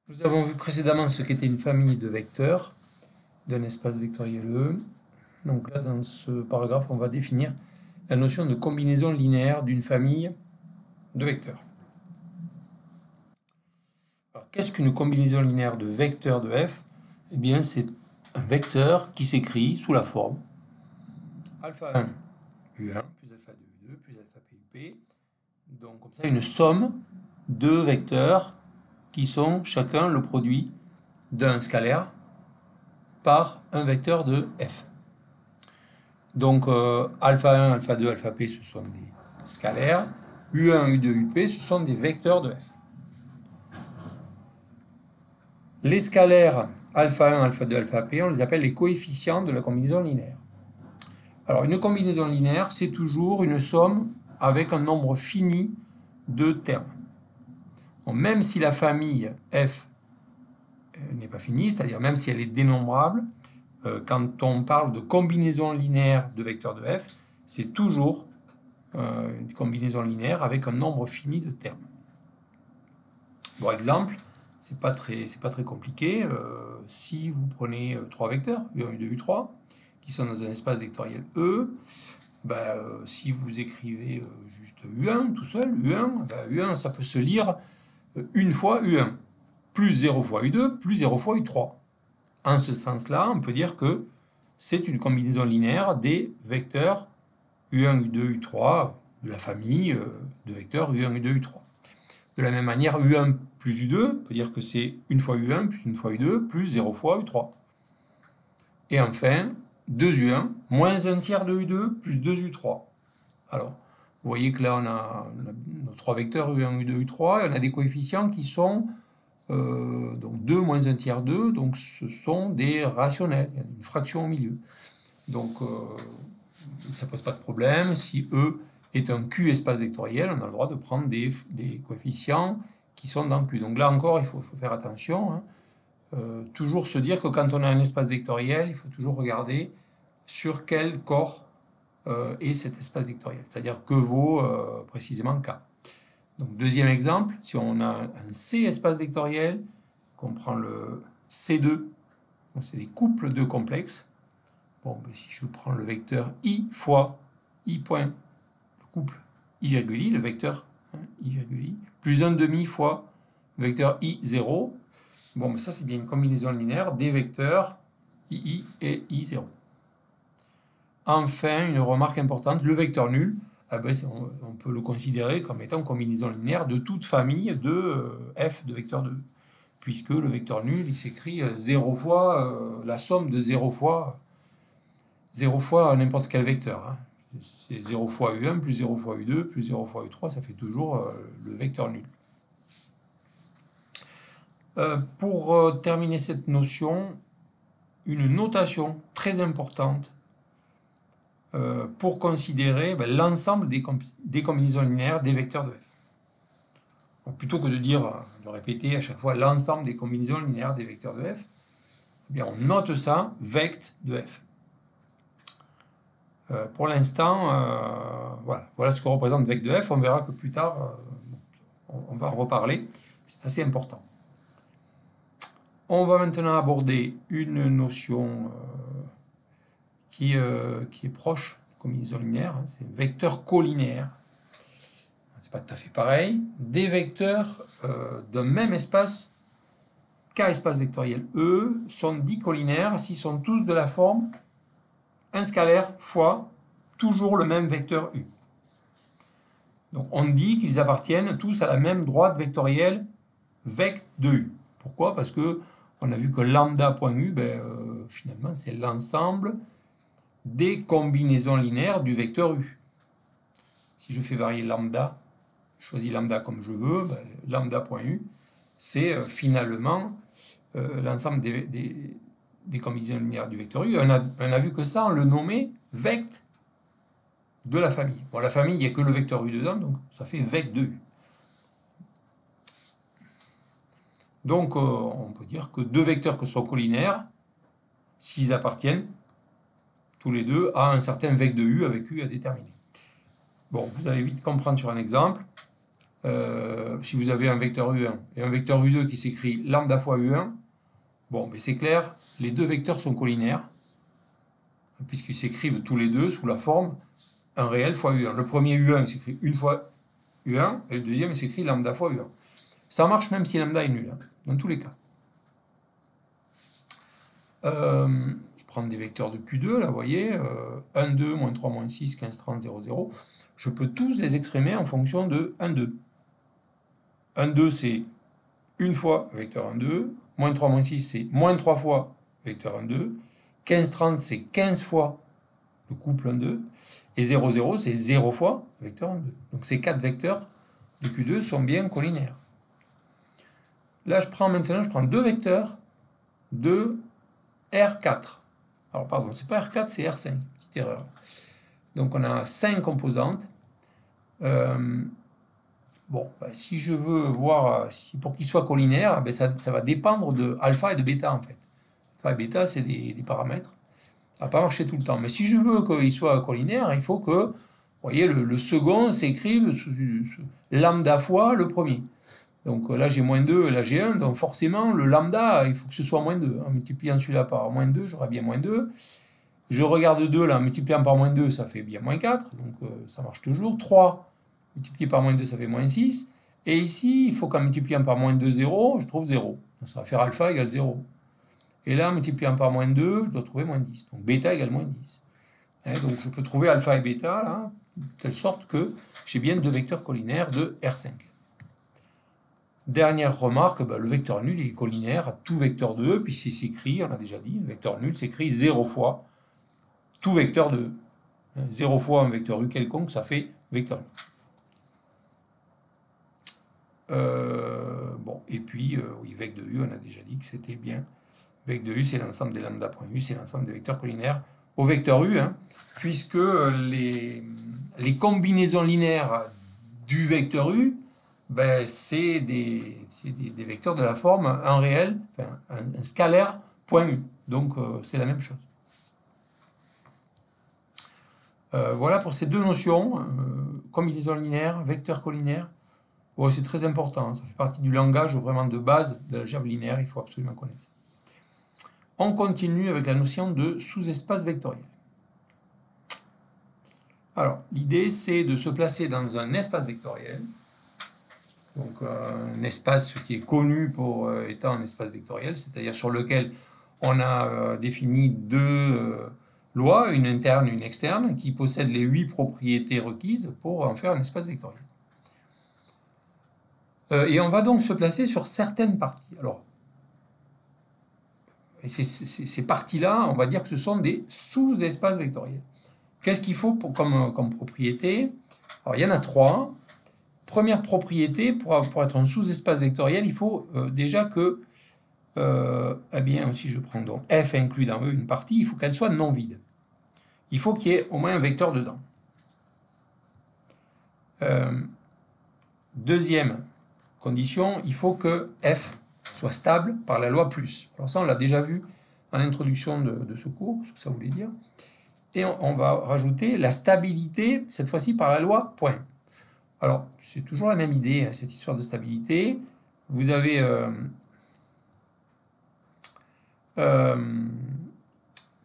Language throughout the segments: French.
Nous avons vu précédemment ce qu'était une famille de vecteurs d'un espace vectoriel E. Donc là, dans ce paragraphe, on va définir la notion de combinaison linéaire d'une famille de vecteurs. Qu'est-ce qu'une combinaison linéaire de vecteurs de f? Eh bien, c'est un vecteur qui s'écrit sous la forme alpha 1 U1 plus alpha 2 U2 plus alpha p UP. Donc comme ça, une somme de vecteurs qui sont chacun le produit d'un scalaire par un vecteur de f. Donc alpha 1, alpha 2, alpha p, ce sont des scalaires. U1, U2, UP, ce sont des vecteurs de f. Les scalaires alpha 1, alpha 2, alpha p, on les appelle les coefficients de la combinaison linéaire. Alors une combinaison linéaire, c'est toujours une somme avec un nombre fini de termes. Donc, même si la famille f n'est pas finie, c'est-à-dire même si elle est dénombrable, quand on parle de combinaison linéaire de vecteurs de f, c'est toujours une combinaison linéaire avec un nombre fini de termes. Bon, exemple, c'est pas très compliqué. Si vous prenez trois vecteurs, U1, U2, U3, qui sont dans un espace vectoriel E, si vous écrivez juste U1 tout seul, U1, ça peut se lire une fois U1, plus 0 fois U2, plus 0 fois U3. En ce sens-là, on peut dire que c'est une combinaison linéaire des vecteurs U1, U2, U3 de la famille de vecteurs U1, U2, U3. De la même manière, U1 plus U2 peut dire que c'est une fois U1 plus une fois U2 plus 0 fois U3. Et enfin, 2U1 moins un tiers de U2 plus 2U3. Alors, vous voyez que là, on a nos trois vecteurs U1, U2, U3, et on a des coefficients qui sont donc 2 moins 1 tiers 2, donc ce sont des rationnels, il y a une fraction au milieu. Donc ça ne pose pas de problème. Si E est un Q espace vectoriel, on a le droit de prendre des coefficients qui sont dans Q. Donc là encore, il faut faire attention. Toujours se dire que quand on a un espace vectoriel, il faut toujours regarder sur quel corps est cet espace vectoriel, c'est-à-dire que vaut précisément K. Donc deuxième exemple, si on a un C espace vectoriel, qu'on prend le C2, donc c'est des couples de complexes. Bon, si je prends le vecteur I fois I point, le couple I, le vecteur I, plus 1 demi fois le vecteur I0, bon, ça c'est bien une combinaison linéaire des vecteurs II et I0. Enfin, une remarque importante, le vecteur nul, on peut le considérer comme étant une combinaison linéaire de toute famille de f de vecteurs 2, puisque le vecteur nul, il s'écrit 0 fois la somme de 0 fois n'importe quel vecteur. C'est 0 fois U1 plus 0 fois U2 plus 0 fois U3, ça fait toujours le vecteur nul. Pour terminer cette notion, une notation très importante pour considérer l'ensemble des combinaisons linéaires des vecteurs de f. Donc, plutôt que de répéter à chaque fois l'ensemble des combinaisons linéaires des vecteurs de f, eh bien, on note ça vect de f. Pour l'instant, voilà ce que représente vect de f. On verra que plus tard, on va en reparler. C'est assez important. On va maintenant aborder une notion qui est proche de combinaison linéaire, c'est un vecteur colinéaire. C'est pas tout à fait pareil. Des vecteurs d'un même espace, K espace vectoriel E, sont dits collinéaires s'ils sont tous de la forme un scalaire fois toujours le même vecteur U. Donc on dit qu'ils appartiennent tous à la même droite vectorielle vect de U. Pourquoi? Parce que on a vu que lambda.U, finalement, c'est l'ensemble des combinaisons linéaires du vecteur U. Si je fais varier lambda, je choisis lambda comme je veux, lambda.U, c'est finalement l'ensemble des combinaisons linéaires du vecteur U. On a vu que ça, on le nommait vect de la famille. Bon, la famille, il n'y a que le vecteur U dedans, donc ça fait vect de U. Donc, on peut dire que deux vecteurs que sont collinaires, s'ils appartiennent tous les deux à un certain vect de U avec U à déterminer. Bon, vous allez vite comprendre sur un exemple. si vous avez un vecteur U1 et un vecteur U2 qui s'écrit lambda fois U1, bon, mais c'est clair, les deux vecteurs sont collinaires, puisqu'ils s'écrivent tous les deux sous la forme 1 réel fois U1. Le premier U1 s'écrit une fois U1, et le deuxième s'écrit lambda fois U1. Ça marche même si lambda est nul, hein, dans tous les cas. Je prends des vecteurs de Q2, là, vous voyez, 1, 2, moins 3, moins 6, 15, 30, 0, 0. Je peux tous les exprimer en fonction de 1, 2. 1, 2, c'est une fois vecteur 1, 2. Moins 3, moins 6, c'est moins 3 fois vecteur 1, 2. 15, 30, c'est 15 fois le couple 1, 2. Et 0, 0, c'est 0 fois vecteur 1, 2. Donc ces 4 vecteurs de Q2 sont bien collinaires. Là, je prends deux vecteurs de R4. Alors, pardon, c'est pas R4, c'est R5. Petite erreur. Donc, on a 5 composantes. Bon, si je veux voir, pour qu'ils soient collinaires, ça va dépendre de alpha et de bêta, en fait. Alpha et bêta, c'est des paramètres. Ça va pas marcher tout le temps. Mais si je veux qu'ils soient collinaires, il faut que, vous voyez, le second s'écrive sous lambda fois le premier. Donc là, j'ai moins 2 et là, j'ai 1. Donc forcément, le lambda, il faut que ce soit moins 2. En multipliant celui-là par moins 2, j'aurai bien moins 2. Je regarde 2, là, en multipliant par moins 2, ça fait bien moins 4. Donc ça marche toujours. 3, multiplié par moins 2, ça fait moins 6. Et ici, il faut qu'en multipliant par moins 2, 0, je trouve 0. Donc ça va faire alpha égale 0. Et là, en multipliant par moins 2, je dois trouver moins 10. Donc bêta égale moins 10. Et donc je peux trouver alpha et bêta, là, de telle sorte que j'ai bien deux vecteurs collinaires de R5. Dernière remarque, le vecteur nul est collinaire à tout vecteur de E, puisqu'il s'écrit, on a déjà dit, le vecteur nul s'écrit 0 fois tout vecteur de E. 0 fois un vecteur U quelconque, ça fait vecteur nul. Bon, et puis, oui, vec de U, on a déjà dit que c'était bien. Vec de U, c'est l'ensemble des lambda.U, c'est l'ensemble des vecteurs collinaires au vecteur U, hein, puisque les combinaisons linéaires du vecteur U, c'est des vecteurs de la forme un réel, enfin, un scalaire point U. Donc c'est la même chose. Voilà pour ces deux notions, combinaison linéaire, vecteur collinaire. Bon, c'est très important, ça fait partie du langage vraiment de base de l'algèbre linéaire, il faut absolument connaître ça. On continue avec la notion de sous-espace vectoriel. Alors, l'idée c'est de se placer dans un espace vectoriel. Donc un espace qui est connu pour étant un espace vectoriel, c'est-à-dire sur lequel on a défini deux lois, une interne et une externe, qui possèdent les 8 propriétés requises pour en faire un espace vectoriel. Et on va donc se placer sur certaines parties. Alors, et ces parties-là, on va dire que ce sont des sous-espaces vectoriels. Qu'est-ce qu'il faut comme propriété? Alors, il y en a 3. Première propriété, pour être un sous-espace vectoriel, il faut déjà que, eh bien, si je prends donc f inclus dans E une partie, il faut qu'elle soit non vide. Il faut qu'il y ait au moins un vecteur dedans. Deuxième condition, il faut que f soit stable par la loi plus. Alors ça, on l'a déjà vu en introduction de ce cours, ce que ça voulait dire. Et on va rajouter la stabilité, cette fois-ci par la loi point. Alors, c'est toujours la même idée, cette histoire de stabilité. Vous avez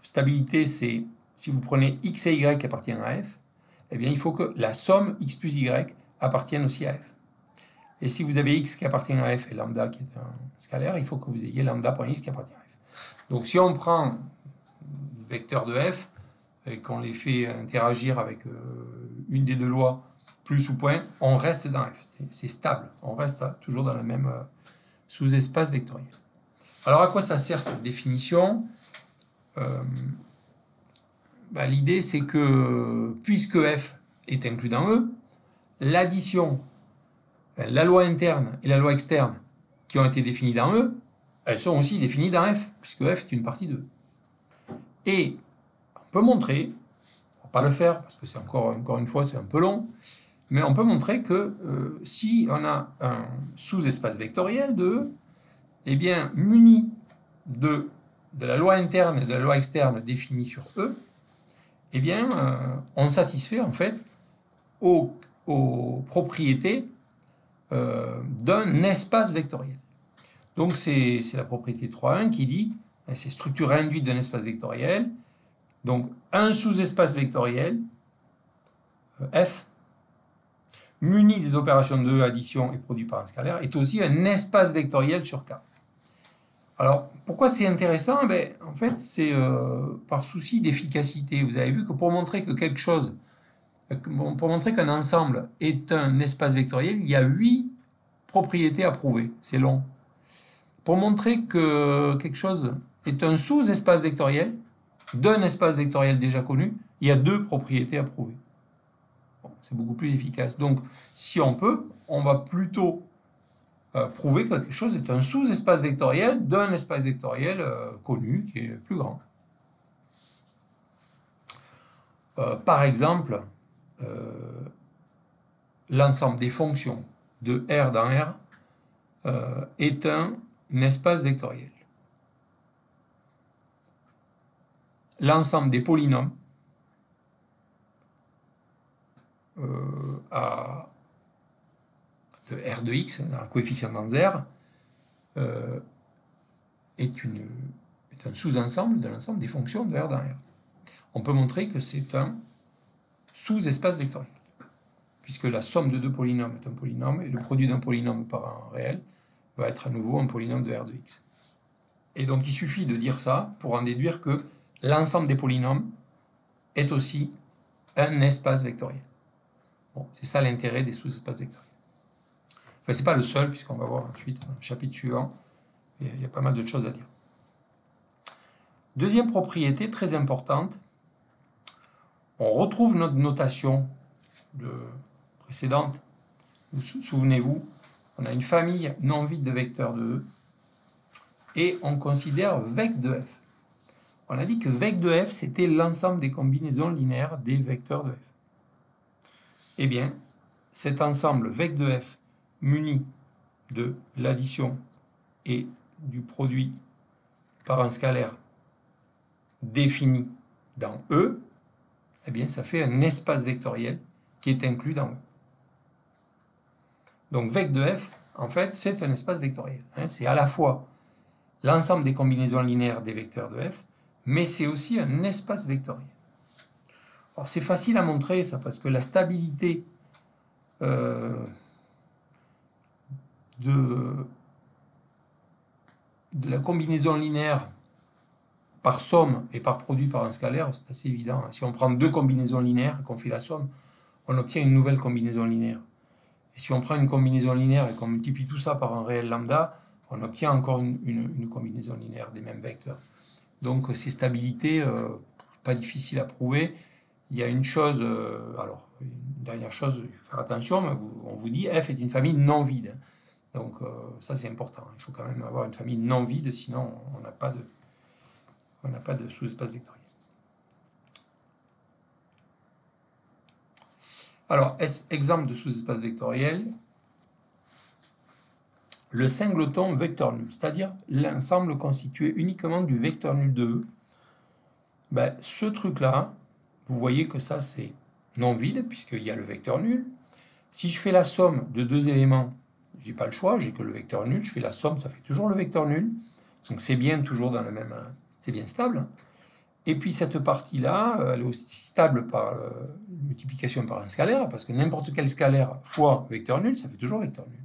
stabilité, c'est si vous prenez x et y qui appartiennent à f, eh bien, il faut que la somme x plus y appartienne aussi à f. Et si vous avez x qui appartient à f et lambda qui est un scalaire, il faut que vous ayez lambda.x qui appartient à f. Donc, si on prend le vecteur de f et qu'on les fait interagir avec une des deux lois, plus ou point, on reste dans f. C'est stable. On reste toujours dans le même sous-espace vectoriel. Alors, à quoi ça sert cette définition? L'idée, c'est que, puisque f est inclus dans E, l'addition, la loi interne et la loi externe qui ont été définies dans E, elles sont aussi définies dans f, puisque f est une partie de E. Et on peut montrer, on ne va pas le faire, parce que c'est encore une fois, c'est un peu long, mais on peut montrer que si on a un sous-espace vectoriel de E, eh bien, muni de la loi interne et de la loi externe définie sur E, eh bien, on satisfait en fait aux propriétés d'un espace vectoriel. Donc c'est la propriété 3.1 qui dit, c'est structure induite d'un espace vectoriel, donc un sous-espace vectoriel, F, muni des opérations de addition et produit par un scalaire, est aussi un espace vectoriel sur K. Alors, pourquoi c'est intéressant? En fait, c'est par souci d'efficacité. Vous avez vu que pour montrer que quelque chose, pour montrer qu'un ensemble est un espace vectoriel, il y a 8 propriétés à prouver. C'est long. Pour montrer que quelque chose est un sous-espace vectoriel d'un espace vectoriel déjà connu, il y a 2 propriétés à prouver. Bon, c'est beaucoup plus efficace. Donc, si on peut, on va plutôt prouver que quelque chose est un sous-espace vectoriel d'un espace vectoriel connu qui est plus grand. Par exemple, l'ensemble des fonctions de R dans R est un espace vectoriel. L'ensemble des polynômes de R de x, un coefficient dans R, est un sous-ensemble de l'ensemble des fonctions de R dans R. On peut montrer que c'est un sous-espace vectoriel, puisque la somme de 2 polynômes est un polynôme, et le produit d'un polynôme par un réel va être à nouveau un polynôme de R de x. Et donc il suffit de dire ça pour en déduire que l'ensemble des polynômes est aussi un espace vectoriel. Bon, c'est ça l'intérêt des sous-espaces vectoriels. Enfin, c'est pas le seul, puisqu'on va voir ensuite, dans le chapitre suivant, il y a pas mal de choses à dire. Deuxième propriété très importante, on retrouve notre notation précédente. Souvenez-vous, on a une famille non vide de vecteurs de E, et on considère vec de f. On a dit que vec de f, c'était l'ensemble des combinaisons linéaires des vecteurs de f. Eh bien, cet ensemble vec de f muni de l'addition et du produit par un scalaire défini dans E, eh bien, ça fait un espace vectoriel qui est inclus dans E. Donc, vec de f, en fait, c'est un espace vectoriel. C'est à la fois l'ensemble des combinaisons linéaires des vecteurs de f, mais c'est aussi un espace vectoriel. Alors, c'est facile à montrer, ça, parce que la stabilité de la combinaison linéaire par somme et par produit par un scalaire, c'est assez évident. Si on prend 2 combinaisons linéaires et qu'on fait la somme, on obtient une nouvelle combinaison linéaire. Et si on prend une combinaison linéaire et qu'on multiplie tout ça par un réel lambda, on obtient encore une combinaison linéaire des mêmes vecteurs. Donc ces stabilités, pas difficile à prouver. Il y a une chose, alors une dernière chose, il faut faire attention, mais on vous dit f est une famille non vide. Donc ça c'est important, il faut quand même avoir une famille non vide, sinon on n'a pas de sous-espace vectoriel. Alors, exemple de sous-espace vectoriel, le singleton vecteur nul, c'est-à-dire l'ensemble constitué uniquement du vecteur nul de E. Ce truc-là, vous voyez que ça c'est non vide, puisqu'il y a le vecteur nul. Si je fais la somme de 2 éléments, j'ai pas le choix, j'ai que le vecteur nul, je fais la somme, ça fait toujours le vecteur nul. Donc c'est bien toujours dans le même... c'est bien stable. Et puis cette partie-là, elle est aussi stable par multiplication par un scalaire, parce que n'importe quel scalaire fois vecteur nul, ça fait toujours vecteur nul.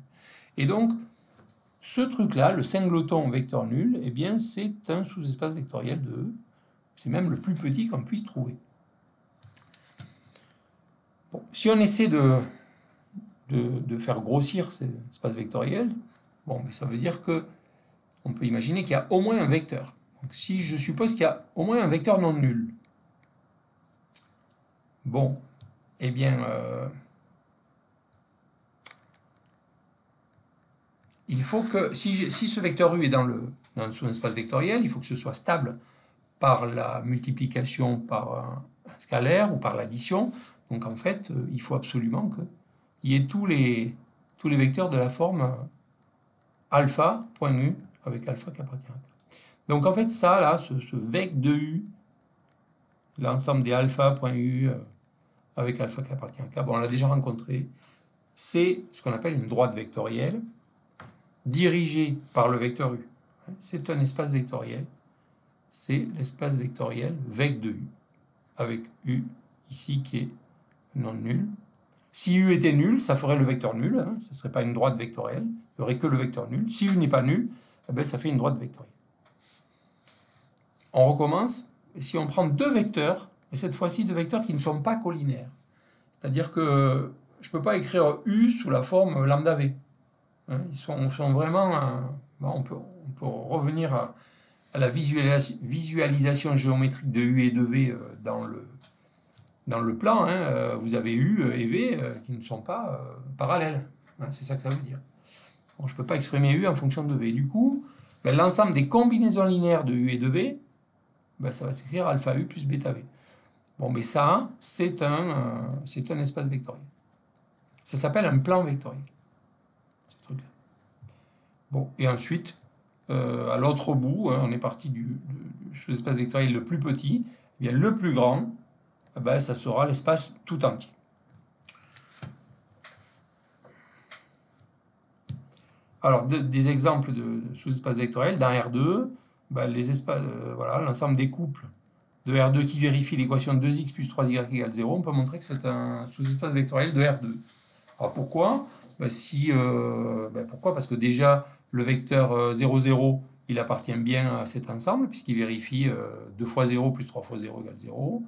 Et donc, ce truc-là, le singleton vecteur nul, eh bien, c'est un sous-espace vectoriel de E. C'est même le plus petit qu'on puisse trouver. Bon, si on essaie de faire grossir cet espace vectoriel, bon, ça veut dire que on peut imaginer qu'il y a au moins un vecteur. Donc, si je suppose qu'il y a au moins un vecteur non nul, bon, eh bien, il faut que, si ce vecteur U est dans le sous-espace vectoriel, il faut que ce soit stable par la multiplication par un scalaire ou par l'addition. Donc en fait, il faut absolument qu'il y ait tous les vecteurs de la forme alpha.u avec alpha qui appartient à K. Donc en fait, ça, là, ce vec de U, l'ensemble des alpha.u avec alpha qui appartient à K, bon, on l'a déjà rencontré. c'est ce qu'on appelle une droite vectorielle dirigée par le vecteur U. C'est un espace vectoriel. C'est l'espace vectoriel vec de U, avec U ici qui est non nul. Si U était nul, ça ferait le vecteur nul, hein, ce ne serait pas une droite vectorielle, il n'y aurait que le vecteur nul. Si U n'est pas nul, eh bien, ça fait une droite vectorielle. On recommence, et si on prend deux vecteurs, et cette fois-ci deux vecteurs qui ne sont pas collinaires, c'est-à-dire que je ne peux pas écrire U sous la forme lambda V. Hein, ils sont vraiment... on peut revenir à la visualisation géométrique de U et de V dans le plan. Hein, vous avez U et V qui ne sont pas parallèles. Hein, c'est ça que ça veut dire. Bon, je ne peux pas exprimer U en fonction de V. Du coup, ben, l'ensemble des combinaisons linéaires de U et de V, ben, ça va s'écrire alpha U plus bêta V. Bon, mais ça, c'est un espace vectoriel. Ça s'appelle un plan vectoriel. Ce truc-là. Bon, et ensuite, à l'autre bout, hein, on est parti de l'espace vectoriel le plus petit, eh bien, le plus grand, eh ben, ça sera l'espace tout entier. Alors, des exemples de sous-espaces vectoriels, dans R2, ben, voilà, l'ensemble des couples de R2 qui vérifient l'équation 2x plus 3y égale 0, on peut montrer que c'est un sous-espace vectoriel de R2. Alors pourquoi? Pourquoi? Parce que déjà, le vecteur 0, 0, il appartient bien à cet ensemble, puisqu'il vérifie 2 fois 0 plus 3 fois 0 égale 0.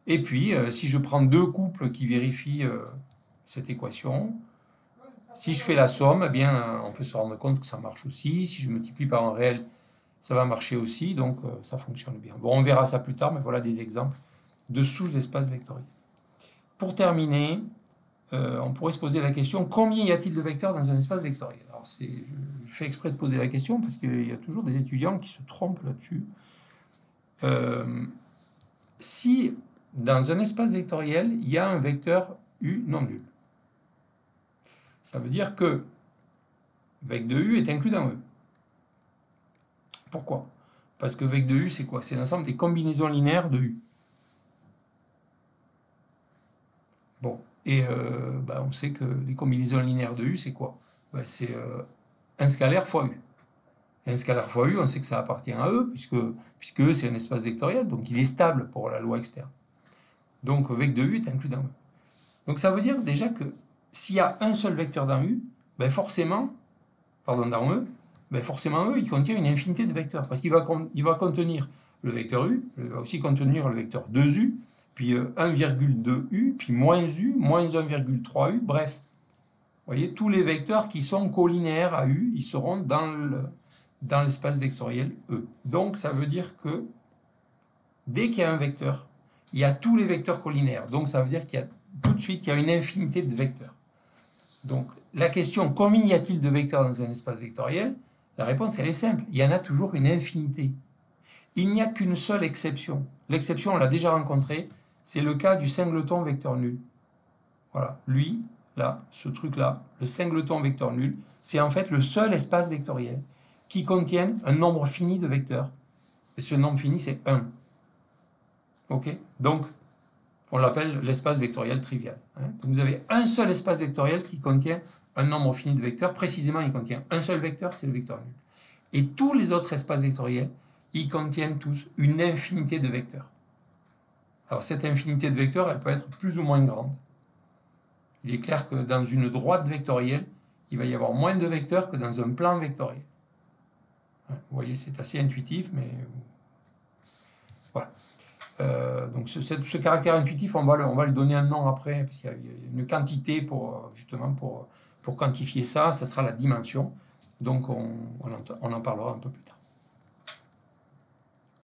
Et puis, si je prends deux couples qui vérifient cette équation, si je fais la somme, eh bien, on peut se rendre compte que ça marche aussi. Si je multiplie par un réel, ça va marcher aussi, donc ça fonctionne bien. Bon, on verra ça plus tard, mais voilà des exemples de sous-espaces vectoriels. Pour terminer, on pourrait se poser la question, combien y a-t-il de vecteurs dans un espace vectoriel? Alors, je fais exprès de poser la question parce qu'il y a toujours des étudiants qui se trompent là-dessus. Si dans un espace vectoriel, il y a un vecteur U non nul, ça veut dire que vec de U est inclus dans E. Pourquoi? Parce que vec de U, c'est quoi? C'est l'ensemble des combinaisons linéaires de U. Bon, et on sait que les combinaisons linéaires de U, c'est quoi? C'est un scalaire fois U. Et un scalaire fois U, on sait que ça appartient à E, puisque E, c'est un espace vectoriel, donc il est stable pour la loi externe. Donc vec de U est inclus dans E. Donc ça veut dire déjà que s'il y a un seul vecteur dans U, dans E, forcément E, il contient une infinité de vecteurs, parce qu'il va contenir le vecteur U, il va aussi contenir le vecteur 2U, puis 1,2U, puis moins U, moins 1,3U, bref. Vous voyez, tous les vecteurs qui sont collinéaires à U, ils seront dans l'espace vectoriel E. Donc ça veut dire que dès qu'il y a un vecteur, il y a tous les vecteurs collinaires. Donc ça veut dire qu'il y a tout de suite il y a une infinité de vecteurs. Donc la question, combien y a-t-il de vecteurs dans un espace vectoriel? La réponse, elle est simple. Il y en a toujours une infinité. Il n'y a qu'une seule exception. L'exception, on l'a déjà rencontrée, c'est le cas du singleton vecteur nul. Voilà, lui, là, ce truc-là, le singleton vecteur nul, c'est en fait le seul espace vectoriel qui contienne un nombre fini de vecteurs. Et ce nombre fini, c'est 1. Ok? Donc, on l'appelle l'espace vectoriel trivial. Donc vous avez un seul espace vectoriel qui contient un nombre fini de vecteurs. Précisément, il contient un seul vecteur, c'est le vecteur nul. Et tous les autres espaces vectoriels, ils contiennent tous une infinité de vecteurs. Alors cette infinité de vecteurs, elle peut être plus ou moins grande. Il est clair que dans une droite vectorielle, il va y avoir moins de vecteurs que dans un plan vectoriel. Vous voyez, c'est assez intuitif, mais voilà. Donc ce caractère intuitif, on va lui donner un nom après, parce qu'il y a une quantité pour quantifier ça, ça sera la dimension. Donc on en parlera un peu plus tard.